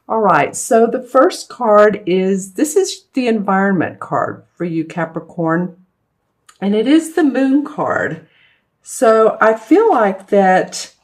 All right, so the first card this is the environment card for you, Capricorn, and it is the moon card. So I feel like that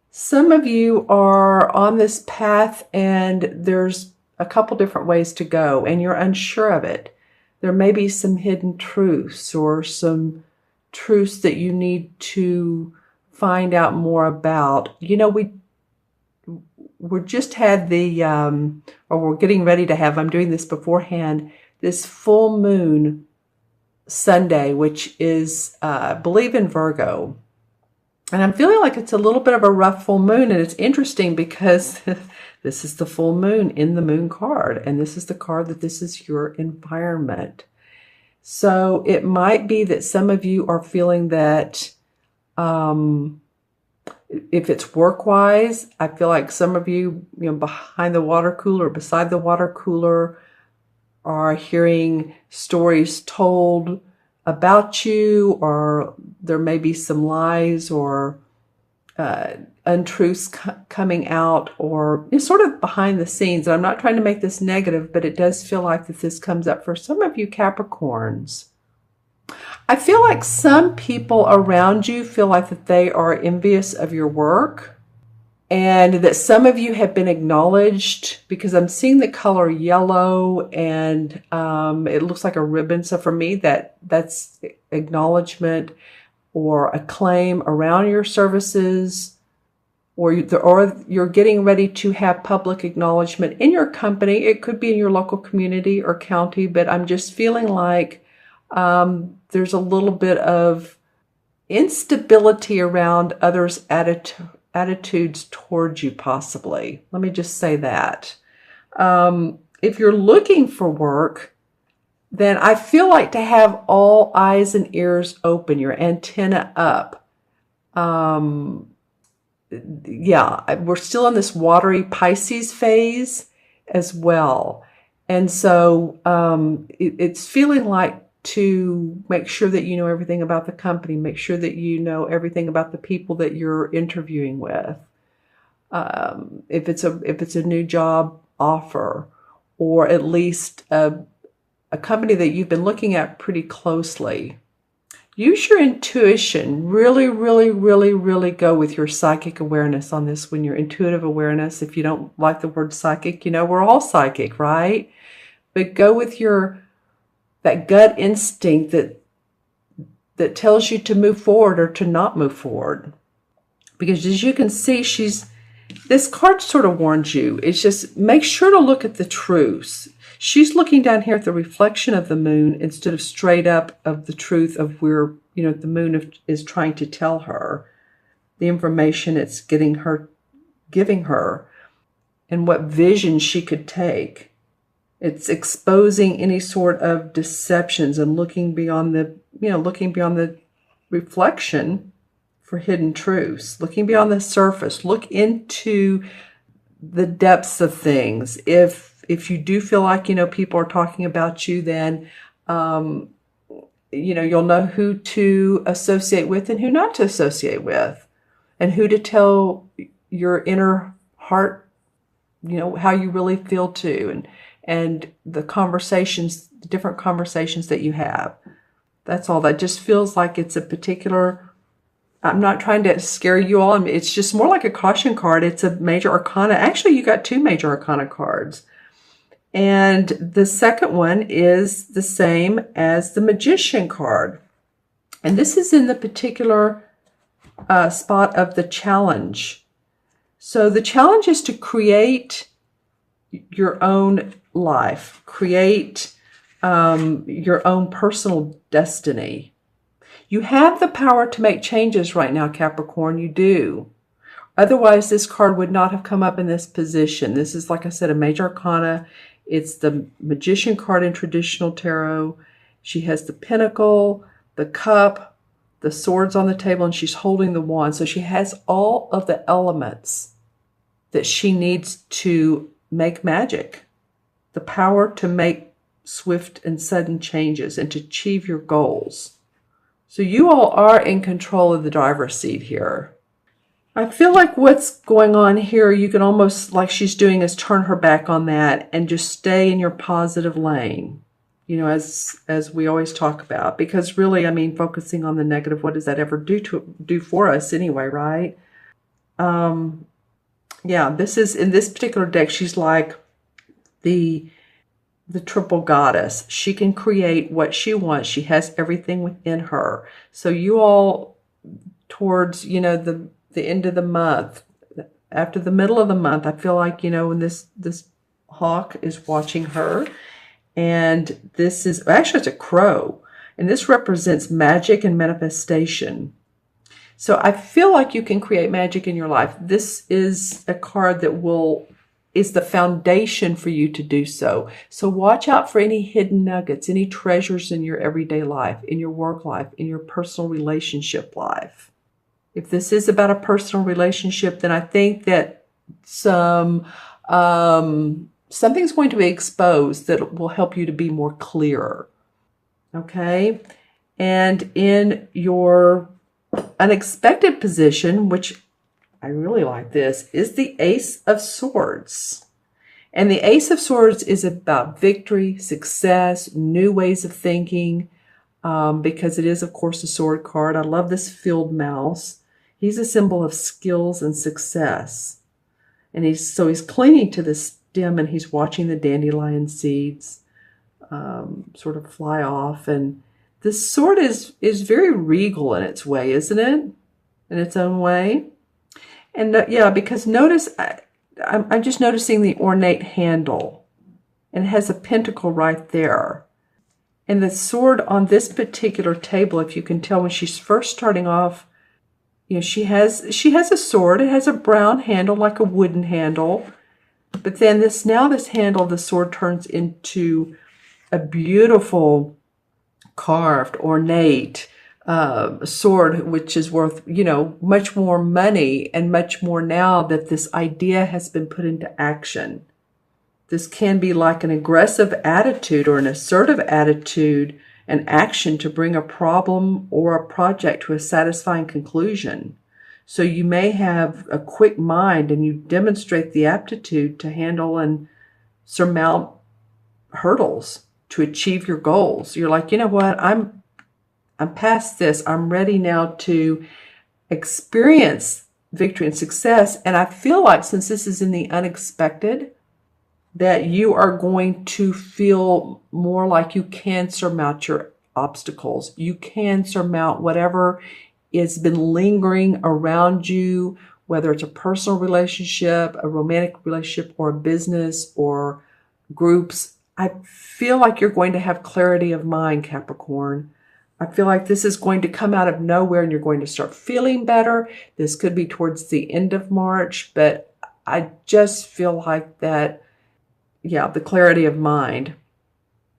some of you are on this path and there's a couple different ways to go and you're unsure of it. There may be some hidden truths or some truths that you need to find out more about. You know, we're just had or we're getting ready to have, I'm doing this beforehand, this full moon Sunday, which is, I believe, in Virgo. And I'm feeling like it's a little bit of a rough full moon. And it's interesting because this is the full moon in the moon card. And this is the card that this is your environment. So it might be that some of you are feeling that if it's work-wise, I feel like some of you, behind the water cooler, beside the water cooler, are hearing stories told about you, or there may be some lies or untruths coming out, or it's sort of behind the scenes. And I'm not trying to make this negative, but it does feel like that this comes up for some of you Capricorns. I feel like some people around you feel like that they are envious of your work, and that some of you have been acknowledged, because I'm seeing the color yellow and it looks like a ribbon. So for me, that's acknowledgement or acclaim around your services, or you're getting ready to have public acknowledgement in your company. It could be in your local community or county, but I'm just feeling like there's a little bit of instability around others' attitudes towards you, possibly. Let me just say that. If you're looking for work, then I feel like to have all eyes and ears open, your antenna up. Yeah, we're still in this watery Pisces phase as well. And so it's feeling like to make sure that you know everything about the company, make sure that you know everything about the people that you're interviewing with. If it's a new job offer, or at least a company that you've been looking at pretty closely. Use your intuition. Really, really, really, really go with your psychic awareness on this one, your intuitive awareness. If you don't like the word psychic, we're all psychic, right? But go with that gut instinct that tells you to move forward or to not move forward. Because as you can see, this card sort of warns you. It's just, make sure to look at the truths. She's looking down here at the reflection of the moon instead of straight up of the truth of where, the moon is trying to tell her, the information it's giving her, and what vision she could take. It's exposing any sort of deceptions and looking beyond the reflection for hidden truths, looking beyond the surface. Look into the depths of things. If you do feel like, people are talking about you, then, you'll know who to associate with and who not to associate with, and who to tell your inner heart, how you really feel to, and the different conversations that you have. That's all. That just feels like it's a particular, I'm not trying to scare you all. It's just more like a caution card. It's a major arcana. Actually, you got two major arcana cards. And the second one is the same as the Magician card. And this is in the particular spot of the challenge. So the challenge is to create your own life, create your own personal destiny. You have the power to make changes right now, Capricorn. You do. Otherwise, this card would not have come up in this position. This is, like I said, a major arcana. It's the Magician card in traditional tarot. She has the pentacle, the cup, the swords on the table, and she's holding the wand. So she has all of the elements that she needs to make magic. The power to make swift and sudden changes and to achieve your goals. So you all are in control of the driver's seat here. I feel like what's going on here, you can almost, like she's doing, is turn her back on that and just stay in your positive lane, you know, as we always talk about. Because really, I mean, focusing on the negative, what does that ever do for us anyway, right? Yeah, this is, in this particular deck, she's like the triple goddess. She can create what she wants. She has everything within her. So you all, towards, you know, the end of the month, after the middle of the month, I feel like, you know, when this hawk is watching her, and this is actually, it's a crow, and this represents magic and manifestation. So I feel like you can create magic in your life. This is a card that is the foundation for you to do so. So watch out for any hidden nuggets, any treasures in your everyday life, in your work life, in your personal relationship life. If this is about a personal relationship, then I think that something's going to be exposed that will help you to be more clear. Okay? And in your unexpected position, which I really like this, is the Ace of Swords. And the Ace of Swords is about victory, success, new ways of thinking, because it is, of course, a sword card. I love this field mouse. He's a symbol of skills and success. And he's clinging to the stem, and he's watching the dandelion seeds sort of fly off. And this sword is very regal in its way, isn't it? In its own way. And yeah, because notice, I'm just noticing the ornate handle, and it has a pentacle right there. And the sword on this particular table, if you can tell, when she's first starting off, you know, she has a sword. It has a brown handle, like a wooden handle. But then this handle, the sword turns into a beautiful carved, ornate sword, which is worth, you know, much more money and much more now that this idea has been put into action. This can be like an aggressive attitude or an assertive attitude and action to bring a problem or a project to a satisfying conclusion. So you may have a quick mind, and you demonstrate the aptitude to handle and surmount hurdles to achieve your goals. You're like, you know what, I'm past this. I'm ready now to experience victory and success. And I feel like, since this is in the unexpected, that you are going to feel more like you can surmount your obstacles. You can surmount whatever has been lingering around you, whether it's a personal relationship, a romantic relationship, or a business, or groups. I feel like you're going to have clarity of mind, Capricorn. I feel like this is going to come out of nowhere, and you're going to start feeling better. This could be towards the end of March, but I just feel like that, yeah, the clarity of mind.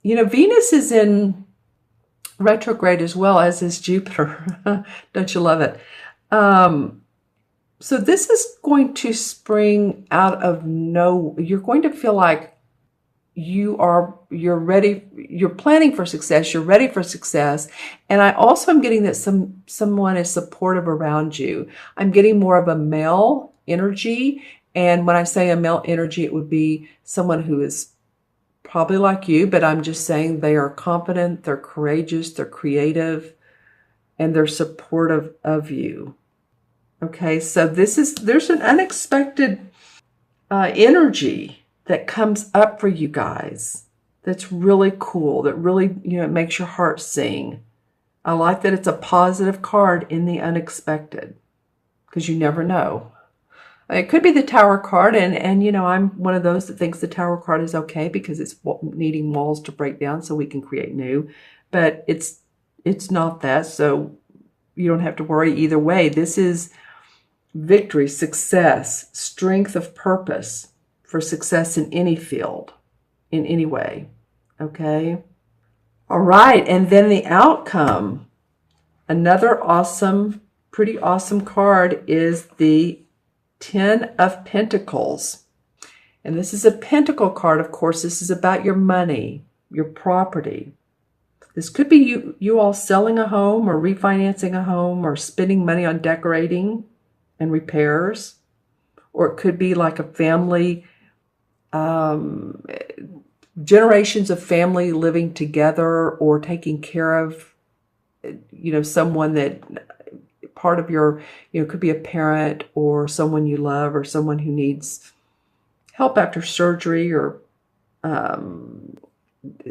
You know, Venus is in retrograde as well, as is Jupiter. Don't you love it? So this is going to spring out of you're going to feel like you're ready, you're planning for success, you're ready for success. And I also am getting that someone is supportive around you. I'm getting more of a male energy. And when I say a male energy, it would be someone who is probably like you, but I'm just saying they are confident, they're courageous, they're creative, and they're supportive of you. Okay, so there's an unexpected energy that comes up for you guys that's really cool, that really, you know, it makes your heart sing. I like that it's a positive card in the unexpected, because you never know. It could be the Tower card, and you know, I'm one of those that thinks the Tower card is okay because it's needing walls to break down so we can create new. But it's not that, so you don't have to worry either way. This is victory, success, strength of purpose for success in any field, in any way. Okay? All right, and then the outcome. Another awesome, pretty awesome card is the Ten of Pentacles. And this is a pentacle card, of course. This is about your money, your property. This could be you all selling a home or refinancing a home or spending money on decorating. and repairs. Or it could be like a family, generations of family living together or taking care of, someone that part of your, could be a parent or someone you love or someone who needs help after surgery or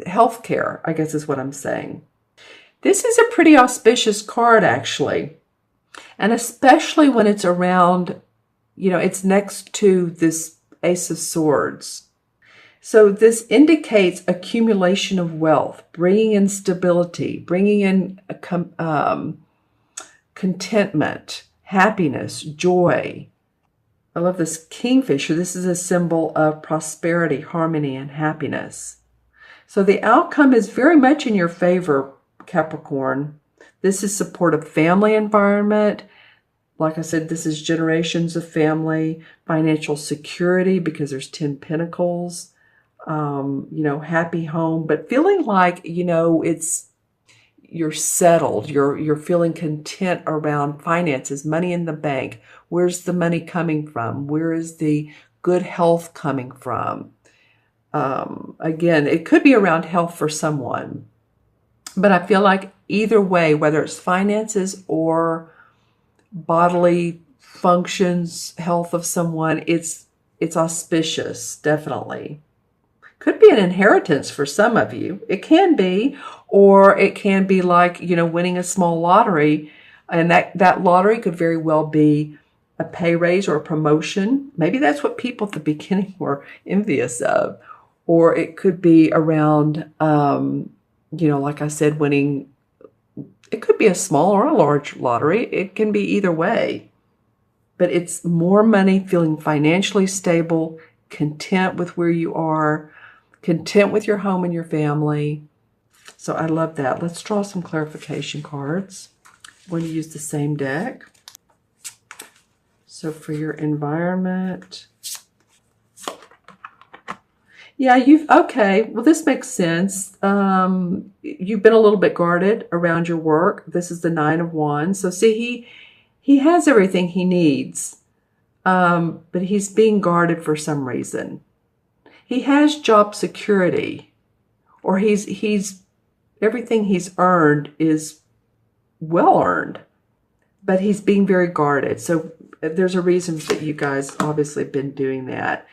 health care, I guess is what I'm saying. This is a pretty auspicious card, actually. And especially when it's around, it's next to this Ace of Swords. So this indicates accumulation of wealth, bringing in stability, bringing in contentment, happiness, joy. I love this kingfisher. This is a symbol of prosperity, harmony, and happiness. So the outcome is very much in your favor, Capricorn. This is supportive family environment. Like I said, this is generations of family, financial security because there's 10 Pentacles, happy home, but feeling like, you're settled, you're feeling content around finances, money in the bank. Where's the money coming from? Where is the good health coming from? Again, it could be around health for someone, but I feel like either way, whether it's finances or bodily functions, health of someone, it's auspicious, definitely. Could be an inheritance for some of you. It can be, or it can be like, winning a small lottery, and that lottery could very well be a pay raise or a promotion. Maybe that's what people at the beginning were envious of. Or it could be around, like I said, winning. It could be a small or a large lottery. It can be either way. But it's more money, feeling financially stable, content with where you are, content with your home and your family. So I love that. Let's draw some clarification cards. I'm going to use the same deck. So for your environment. Yeah, okay, well, this makes sense. You've been a little bit guarded around your work. This is the 9 of Wands. So see, he has everything he needs, but he's being guarded for some reason. He has job security, or he's everything he's earned is well earned, but he's being very guarded. So there's a reason that you guys obviously have been doing that.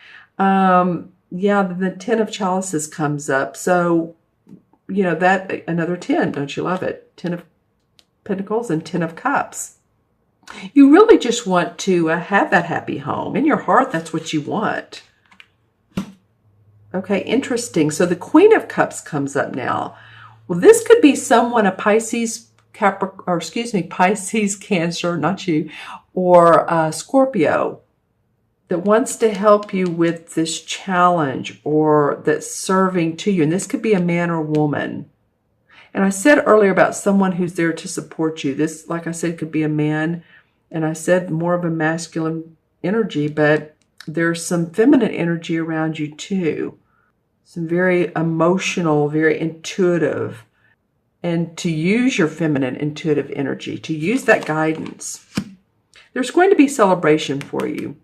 Yeah, the 10 of Chalices comes up. So, that another 10, don't you love it? 10 of Pentacles and 10 of Cups. You really just want to have that happy home. In your heart, that's what you want. Okay, interesting. So the Queen of Cups comes up now. Well, this could be someone, a Pisces, Pisces, Cancer, not you, or Scorpio, that wants to help you with this challenge or that's serving to you. And this could be a man or woman. And I said earlier about someone who's there to support you. This, like I said, could be a man. And I said more of a masculine energy, but there's some feminine energy around you too. Some very emotional, very intuitive. And to use your feminine intuitive energy, to use that guidance. There's going to be celebration for you.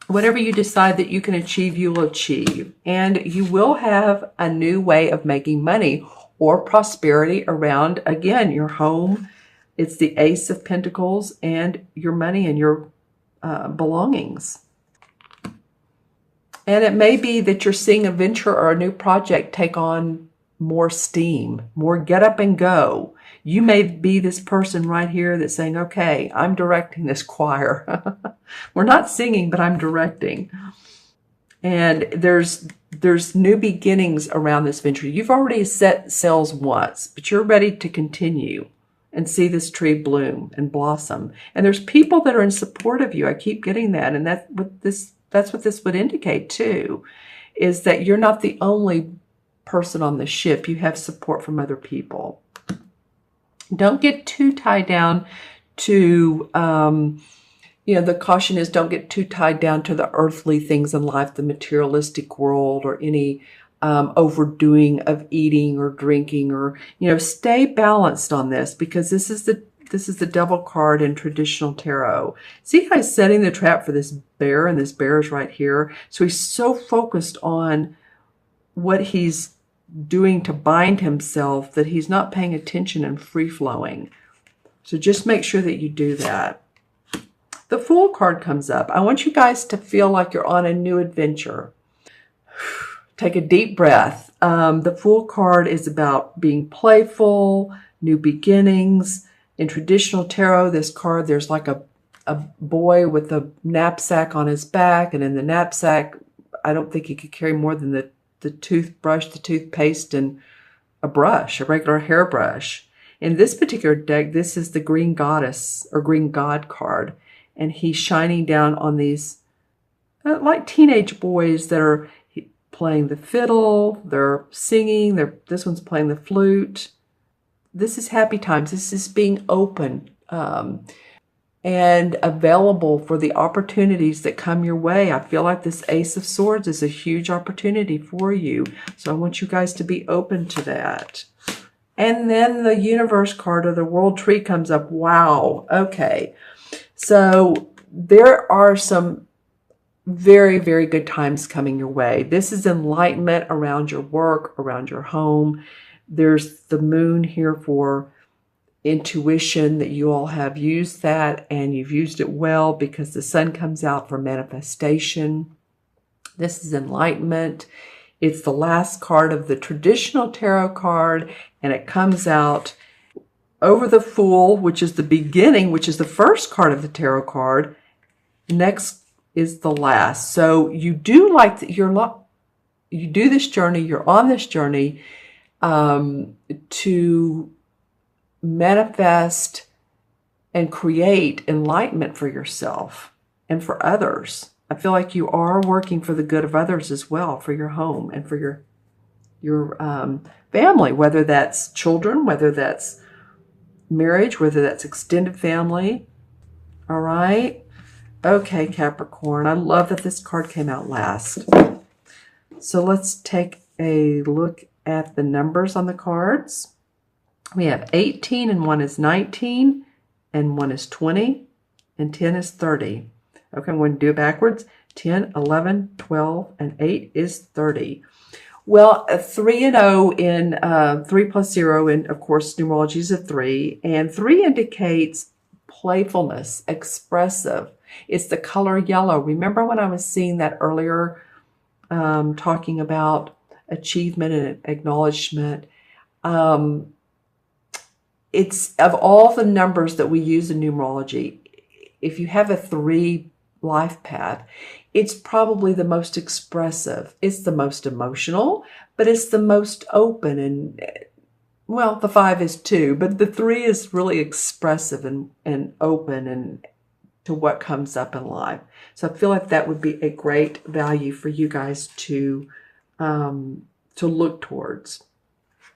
Whatever you decide that you can achieve, you will achieve. And you will have a new way of making money or prosperity around, again, your home. It's the Ace of Pentacles and your money and your belongings. And it may be that you're seeing a venture or a new project take on more steam, more get up and go. You may be this person right here that's saying, okay, I'm directing this choir. We're not singing, but I'm directing. And there's new beginnings around this venture. You've already set sails once, but you're ready to continue and see this tree bloom and blossom. And there's people that are in support of you. I keep getting that. And that's what this would indicate too, is that you're not the only person on the ship. You have support from other people. Don't get too tied down to, the caution is don't get too tied down to the earthly things in life, the materialistic world, or any overdoing of eating or drinking, or, stay balanced on this, because this is This is the Devil card in traditional tarot. See how he's setting the trap for this bear, and this bear is right here. So he's so focused on what he's doing to bind himself that he's not paying attention and free-flowing. So just make sure that you do that. The Fool card comes up. I want you guys to feel like you're on a new adventure. Take a deep breath. The Fool card is about being playful, new beginnings. In traditional tarot, this card, there's like a boy with a knapsack on his back, and in the knapsack, I don't think he could carry more than the toothbrush, the toothpaste, and a brush, a regular hairbrush. In this particular deck, this is the Green Goddess or Green God card, and he's shining down on these like teenage boys that are playing the fiddle, they're singing, this one's playing the flute. This is happy times. This is being open and available for the opportunities that come your way. I feel like this Ace of Swords is a huge opportunity for you. So I want you guys to be open to that. And then the Universe card or the World Tree comes up. Wow. Okay. So there are some very, very good times coming your way. This is enlightenment around your work, around your home. There's the moon here for intuition, that you all have used that and you've used it well, because the sun comes out for manifestation. This is enlightenment. It's the last card of the traditional tarot card, and it comes out over the Fool, which is the beginning, which is the first card of the tarot card. Next is the last. So you do like that. You do this journey. You're on this journey to manifest and create enlightenment for yourself and for others. I feel like you are working for the good of others as well, for your home and for your family, whether that's children, whether that's marriage, whether that's extended family. All right. Okay, Capricorn. I love that this card came out last. So let's take a look at the numbers on the cards. We have 18, and one is 19, and one is 20, and 10 is 30. Okay, I'm going to do it backwards. 10, 11, 12, and 8 is 30. Well, 3 and 0 in 3 plus 0, and of course, numerology is a 3. And 3 indicates playfulness, expressive. It's the color yellow. Remember when I was seeing that earlier, talking about achievement and acknowledgement? It's of all the numbers that we use in numerology, if you have a 3 life path, it's probably the most expressive. It's the most emotional, but it's the most open. And well, the 5 is too, but the 3 is really expressive and open and to what comes up in life. So I feel like that would be a great value for you guys to look towards.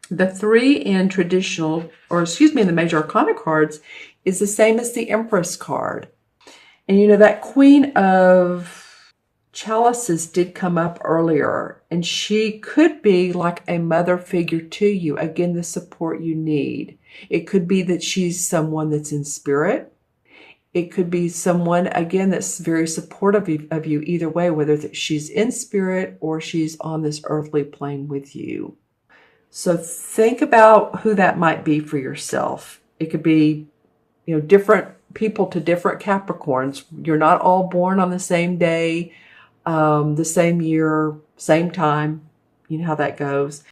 The 3 in traditional, or excuse me, in the major arcana cards is the same as the Empress card. And you know, that Queen of Chalices did come up earlier, and she could be like a mother figure to you. Again, the support you need. It could be that she's someone that's in spirit. It could be someone, again, that's very supportive of you either way, whether she's in spirit or she's on this earthly plane with you. So think about who that might be for yourself. It could be, you know, different people to different Capricorns. You're not all born on the same day, the same year, same time. You know how that goes.